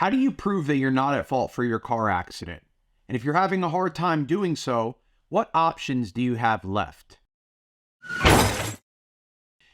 How do you prove that you're not at fault for your car accident? And if you're having a hard time doing so, what options do you have left?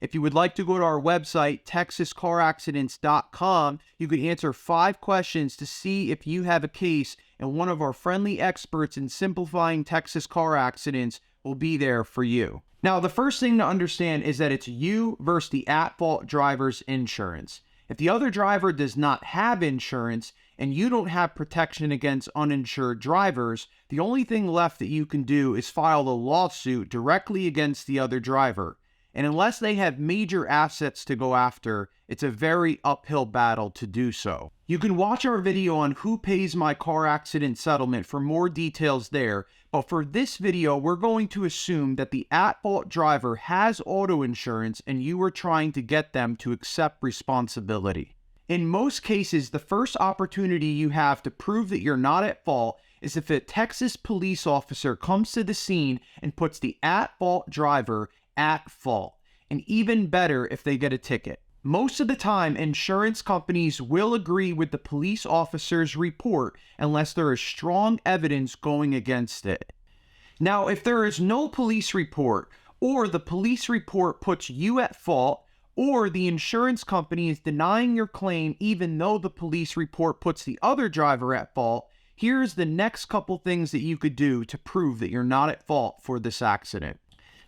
If you would like to go to our website, texascaraccidents.com, you can answer 5 questions to see if you have a case, and one of our friendly experts in simplifying Texas car accidents will be there for you. Now, the first thing to understand is that it's you versus the at-fault driver's insurance. If the other driver does not have insurance and you don't have protection against uninsured drivers, the only thing left that you can do is file a lawsuit directly against the other driver. And unless they have major assets to go after, it's a very uphill battle to do so. You can watch our video on who pays my car accident settlement for more details there, but for this video, we're going to assume that the at-fault driver has auto insurance and you are trying to get them to accept responsibility. In most cases, the first opportunity you have to prove that you're not at fault is if a Texas police officer comes to the scene and puts the at-fault driver at fault, and even better if they get a ticket. Most of the time, insurance companies will agree with the police officer's report unless there is strong evidence going against it. Now, if there is no police report, or the police report puts you at fault, or the insurance company is denying your claim even though the police report puts the other driver at fault, here's the next couple things that you could do to prove that you're not at fault for this accident.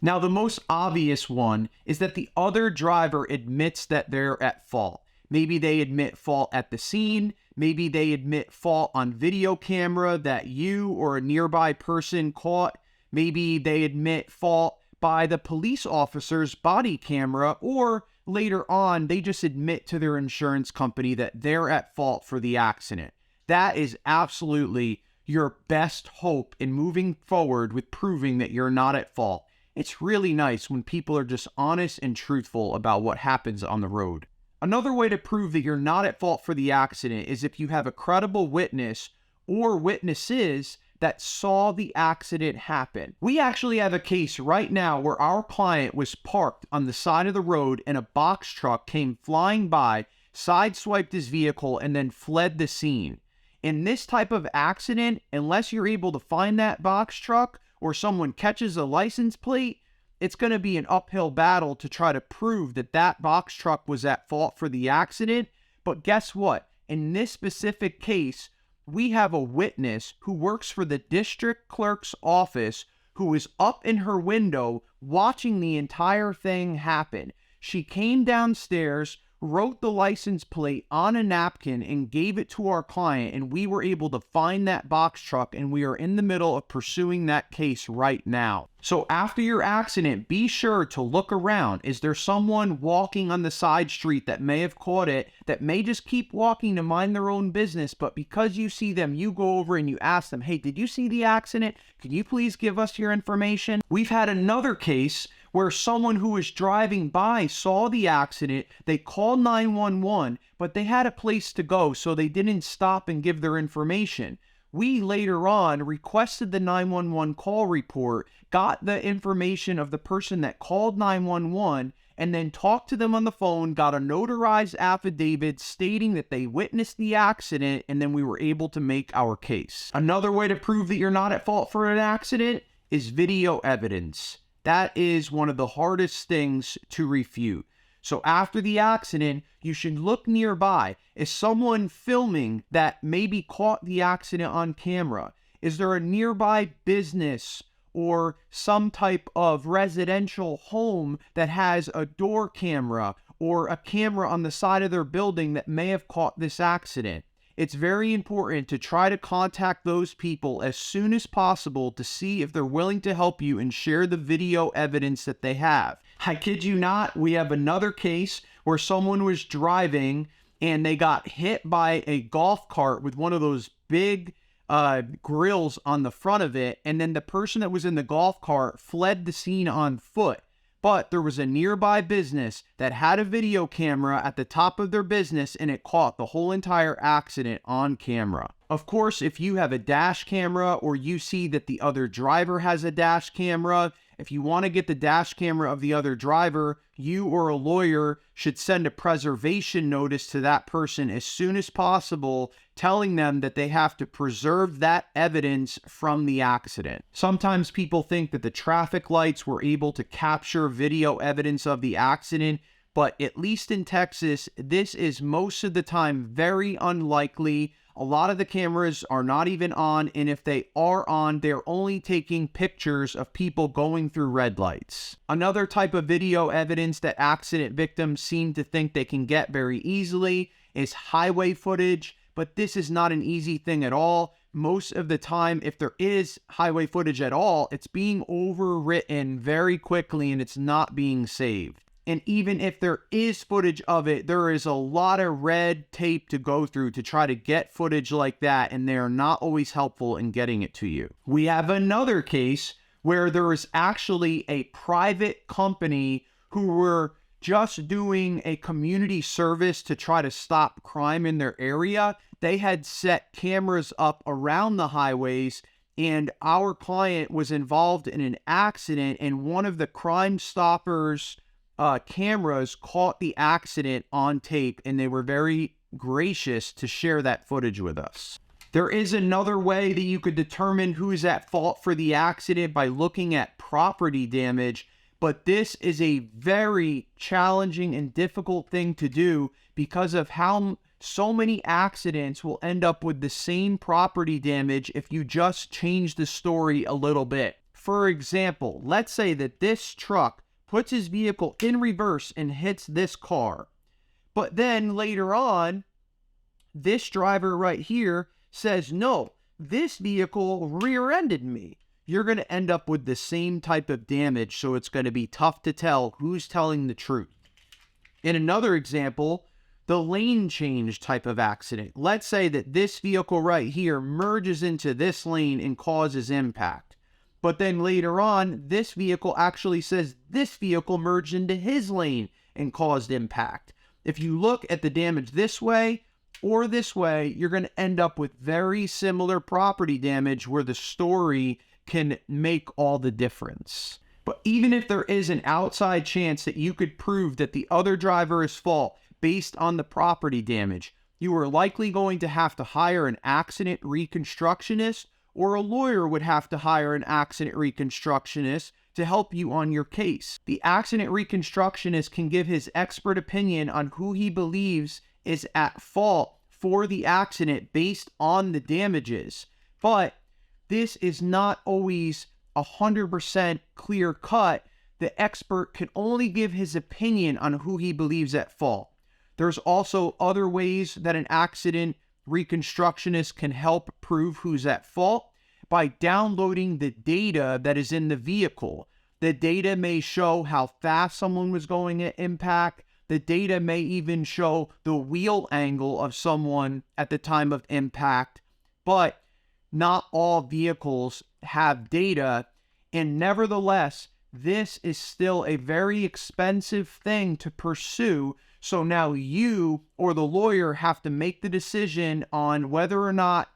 Now, the most obvious one is that the other driver admits that they're at fault. Maybe they admit fault at the scene. Maybe they admit fault on video camera that you or a nearby person caught. Maybe they admit fault by the police officer's body camera, or later on, they just admit to their insurance company that they're at fault for the accident. That is absolutely your best hope in moving forward with proving that you're not at fault. It's really nice when people are just honest and truthful about what happens on the road. Another way to prove that you're not at fault for the accident is if you have a credible witness or witnesses that saw the accident happen. We actually have a case right now where our client was parked on the side of the road and a box truck came flying by, sideswiped his vehicle, and then fled the scene. In this type of accident, unless you're able to find that box truck, or someone catches a license plate, it's going to be an uphill battle to try to prove that that box truck was at fault for the accident. But guess what? In this specific case, we have a witness who works for the district clerk's office who is up in her window watching the entire thing happen. She came downstairs, wrote the license plate on a napkin and gave it to our client, and we were able to find that box truck, and we are in the middle of pursuing that case right now. So after your accident, be sure to look around. Is there someone walking on the side street that may have caught it, that may just keep walking to mind their own business, but because you see them, you go over and you ask them, hey, did you see the accident? Can you please give us your information? We've had another case where someone who was driving by saw the accident. They called 911, but they had a place to go, so they didn't stop and give their information. We later on requested the 911 call report, got the information of the person that called 911, and then talked to them on the phone, got a notarized affidavit stating that they witnessed the accident, and then we were able to make our case. Another way to prove that you're not at fault for an accident is video evidence. That is one of the hardest things to refute. So after the accident, you should look nearby. Is someone filming that maybe caught the accident on camera? Is there a nearby business or some type of residential home that has a door camera or a camera on the side of their building that may have caught this accident? It's very important to try to contact those people as soon as possible to see if they're willing to help you and share the video evidence that they have. I kid you not, we have another case where someone was driving and they got hit by a golf cart with one of those big grills on the front of it, and then the person that was in the golf cart fled the scene on foot. But there was a nearby business that had a video camera at the top of their business, and it caught the whole entire accident on camera. Of course, if you have a dash camera or you see that the other driver has a dash camera, if you want to get the dash camera of the other driver, you or a lawyer should send a preservation notice to that person as soon as possible, telling them that they have to preserve that evidence from the accident. Sometimes people think that the traffic lights were able to capture video evidence of the accident, but at least in Texas, this is most of the time very unlikely. A lot of the cameras are not even on, and if they are on, they're only taking pictures of people going through red lights. Another type of video evidence that accident victims seem to think they can get very easily is highway footage, but this is not an easy thing at all. Most of the time, if there is highway footage at all, it's being overwritten very quickly and it's not being saved. And even if there is footage of it, there is a lot of red tape to go through to try to get footage like that, and they are not always helpful in getting it to you. We have another case where there is actually a private company who were just doing a community service to try to stop crime in their area. They had set cameras up around the highways, and our client was involved in an accident, and one of the Crime Stoppers cameras caught the accident on tape, and they were very gracious to share that footage with us. There is another way that you could determine who is at fault for the accident by looking at property damage, but this is a very challenging and difficult thing to do because of how so many accidents will end up with the same property damage if you just change the story a little bit. For example, let's say that this truck puts his vehicle in reverse and hits this car. But then later on, this driver right here says, no, this vehicle rear-ended me. You're going to end up with the same type of damage, so it's going to be tough to tell who's telling the truth. In another example, the lane change type of accident. Let's say that this vehicle right here merges into this lane and causes impact. But then later on, this vehicle actually says this vehicle merged into his lane and caused impact. If you look at the damage this way or this way, you're going to end up with very similar property damage where the story can make all the difference. But even if there is an outside chance that you could prove that the other driver is fault based on the property damage, you are likely going to have to hire an accident reconstructionist, or a lawyer would have to hire an accident reconstructionist to help you on your case. The accident reconstructionist can give his expert opinion on who he believes is at fault for the accident based on the damages. But this is not always 100% clear cut. The expert can only give his opinion on who he believes at fault. There's also other ways that an accident reconstructionist can help prove who's at fault by downloading the data that is in the vehicle. The data may show how fast someone was going at impact. The data may even show the wheel angle of someone at the time of impact. But not all vehicles have data, and nevertheless, this is still a very expensive thing to pursue. So now you or the lawyer have to make the decision on whether or not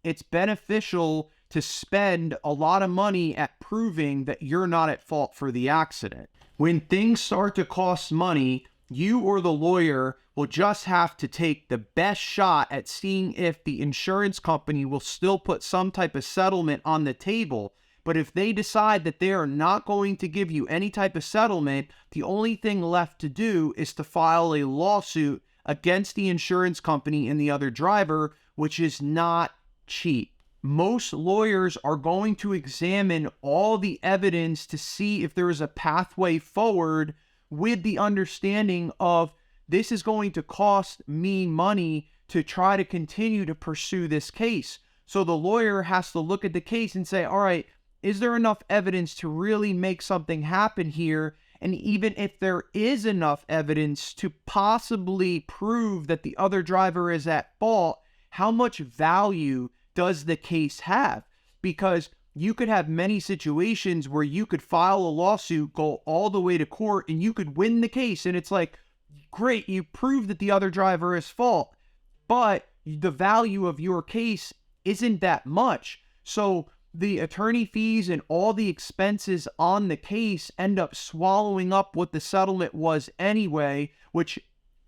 it's beneficial to spend a lot of money at proving that you're not at fault for the accident. When things start to cost money, you or the lawyer will just have to take the best shot at seeing if the insurance company will still put some type of settlement on the table. But if they decide that they are not going to give you any type of settlement, the only thing left to do is to file a lawsuit against the insurance company and the other driver, which is not cheap. Most lawyers are going to examine all the evidence to see if there is a pathway forward, with the understanding of this is going to cost me money to try to continue to pursue this case. So the lawyer has to look at the case and say, all right, is there enough evidence to really make something happen here? And even if there is enough evidence to possibly prove that the other driver is at fault, how much value does the case have? Because you could have many situations where you could file a lawsuit, go all the way to court, and you could win the case. And it's like, great, you proved that the other driver is fault, but the value of your case isn't that much. So the attorney fees and all the expenses on the case end up swallowing up what the settlement was anyway, which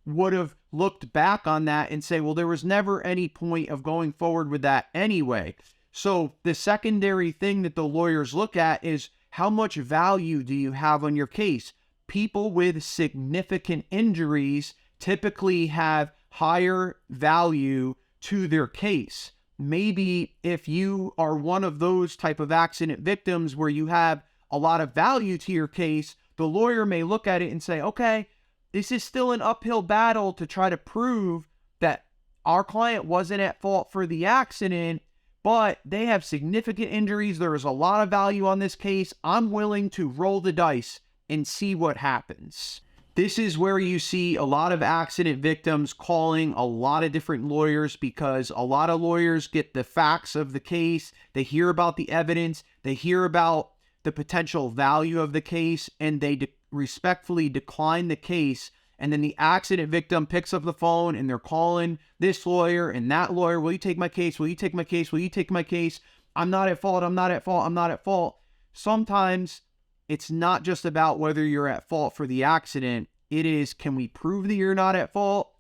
would have looked back on that and say, well, there was never any point of going forward with that anyway. So the secondary thing that the lawyers look at is how much value do you have on your case? People with significant injuries typically have higher value to their case. Maybe if you are one of those type of accident victims where you have a lot of value to your case, the lawyer may look at it and say, okay, this is still an uphill battle to try to prove that our client wasn't at fault for the accident, but they have significant injuries. There is a lot of value on this case. I'm willing to roll the dice and see what happens. This is where you see a lot of accident victims calling a lot of different lawyers, because a lot of lawyers get the facts of the case, they hear about the evidence, they hear about the potential value of the case, and they respectfully decline the case. And then the accident victim picks up the phone and they're calling this lawyer and that lawyer. Will you take my case? Will you take my case? Will you take my case? I'm not at fault. I'm not at fault. I'm not at fault. Sometimes it's not just about whether you're at fault for the accident. It is, can we prove that you're not at fault?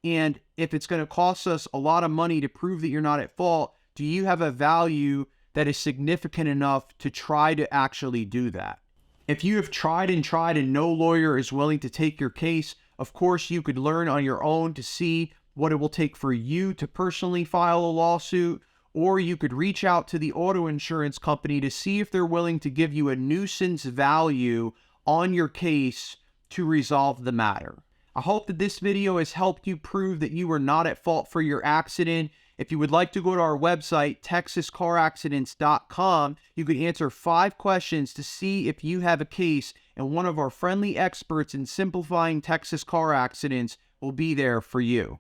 And if it's going to cost us a lot of money to prove that you're not at fault, do you have a value that is significant enough to try to actually do that? If you have tried and no lawyer is willing to take your case, of course, you could learn on your own to see what it will take for you to personally file a lawsuit, or you could reach out to the auto insurance company to see if they're willing to give you a nuisance value on your case to resolve the matter. I hope that this video has helped you prove that you were not at fault for your accident. If you would like to go to our website, texascaraccidents.com, you could answer 5 questions to see if you have a case, and one of our friendly experts in simplifying Texas car accidents will be there for you.